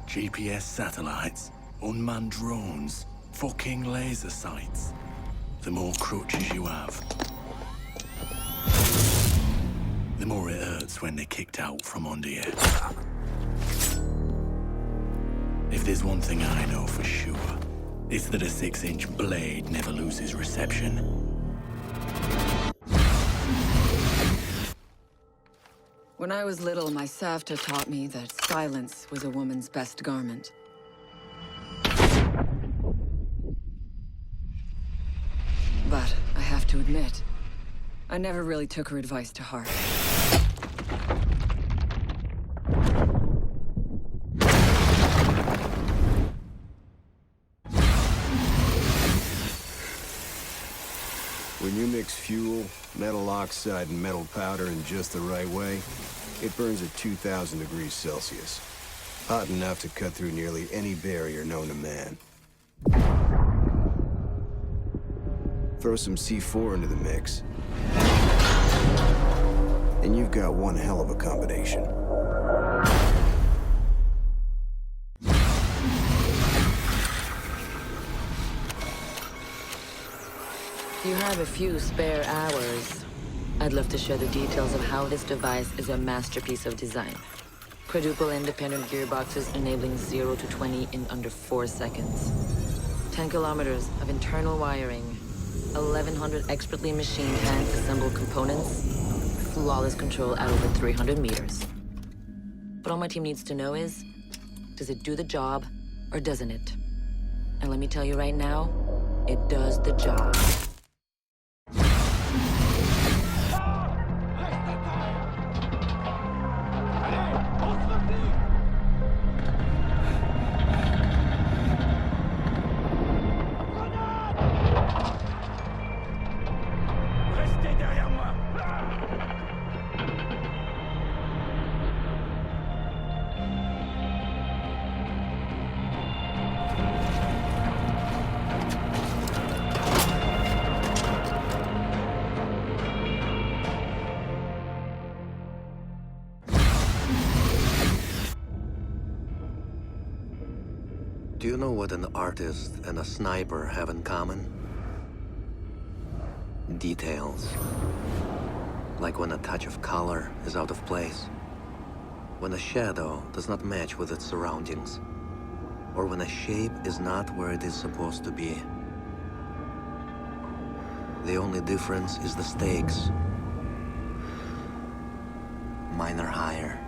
GPS satellites, unmanned drones, fucking laser sights. The more crutches you have, the more it hurts when they're kicked out from under you. If there's one thing I know for sure, it's that a 6-inch blade never loses reception. When I was little, my Savta taught me that silence was a woman's best garment. But I have to admit, I never really took her advice to heart. When you mix fuel, metal oxide, and metal powder in just the right way, it burns at 2,000 degrees Celsius. Hot enough to cut through nearly any barrier known to man. Throw some C4 into the mix, and you've got one hell of a combination. If you have a few spare hours, I'd love to share the details of how this device is a masterpiece of design. Quadruple independent gearboxes enabling 0 to 20 in under 4 seconds. 10 kilometers of internal wiring, 1,100 expertly machined hand-assembled components, flawless control at over 300 meters. But all my team needs to know is, does it do the job or doesn't it? And let me tell you right now, it does the job. Do you know what an artist and a sniper have in common? Details. Like when a touch of color is out of place, when a shadow does not match with its surroundings, or when a shape is not where it is supposed to be. The only difference is the stakes. Mine are higher.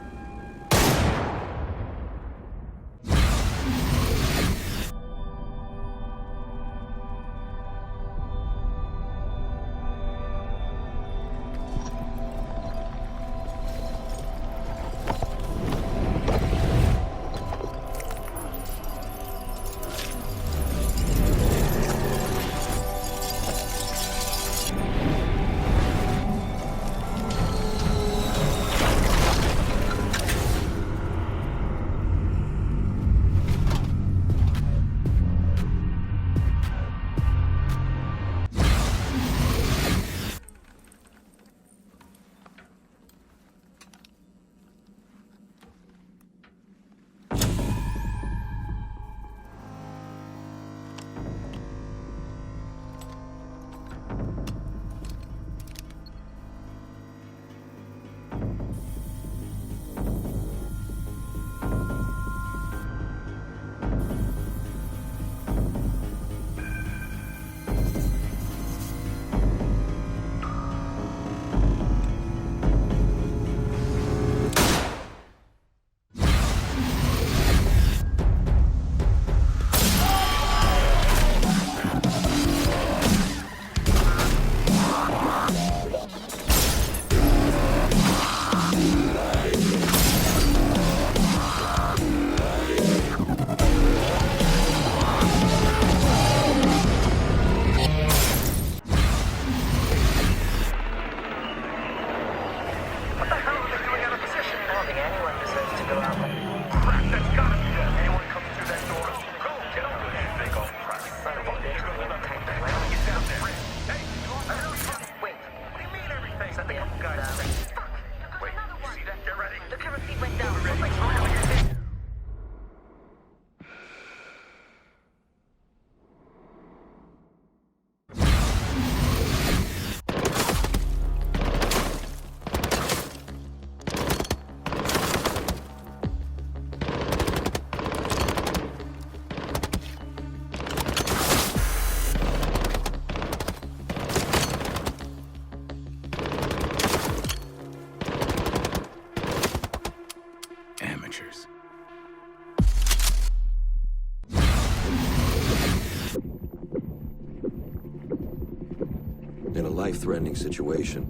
life-threatening situation.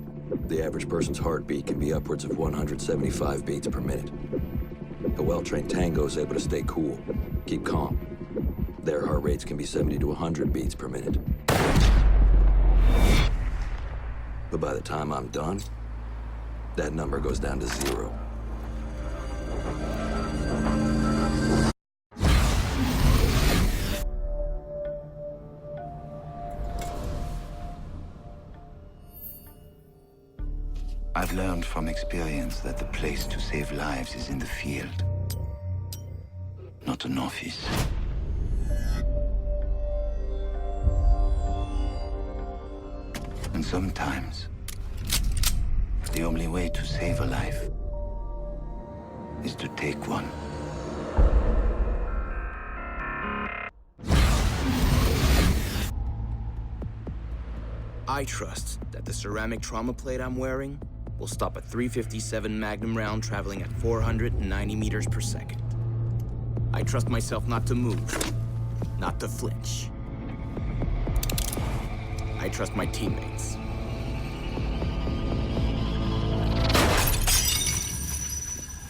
The average person's heartbeat can be upwards of 175 beats per minute. A well-trained tango is able to stay cool, keep calm. Their heart rates can be 70 to 100 beats per minute. But by the time I'm done, that number goes down to 0. I've learned from experience that the place to save lives is in the field, not an office. And sometimes, the only way to save a life is to take one. I trust that the ceramic trauma plate I'm wearing will stop a .357 Magnum round traveling at 490 meters per second. I trust myself not to move, not to flinch. I trust my teammates.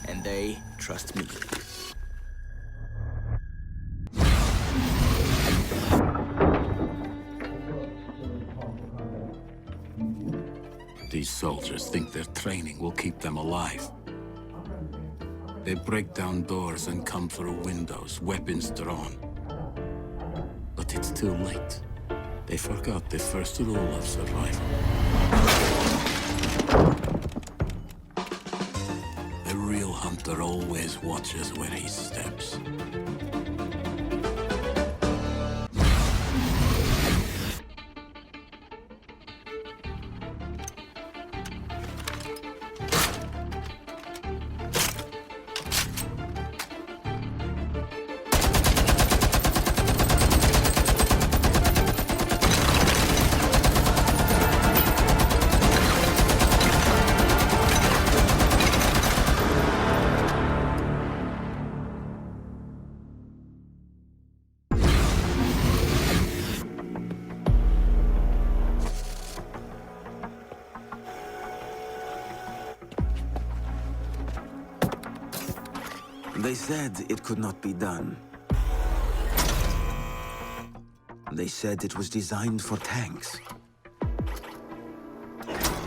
And they trust me. These soldiers think their training will keep them alive. They break down doors and come through windows, weapons drawn. But it's too late. They forgot the first rule of survival. The real hunter always watches where he steps. They said it could not be done. They said it was designed for tanks.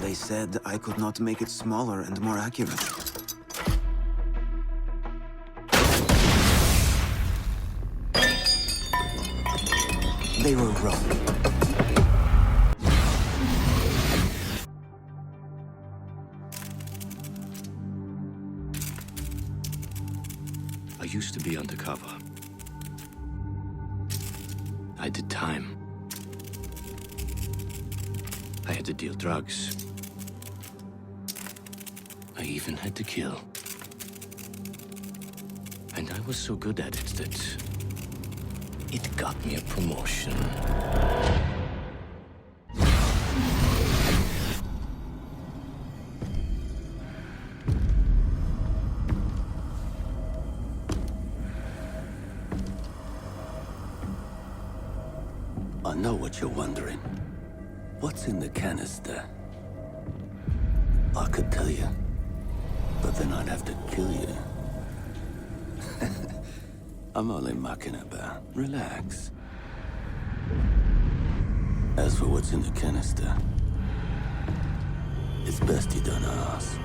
They said I could not make it smaller and more accurate. They were wrong. I used to be undercover. I did time. I had to deal drugs. I even had to kill. And I was so good at it that it got me a promotion. I know what you're wondering. What's in the canister? I could tell you, but then I'd have to kill you. I'm only mucking about. Relax. As for what's in the canister, it's best you don't ask.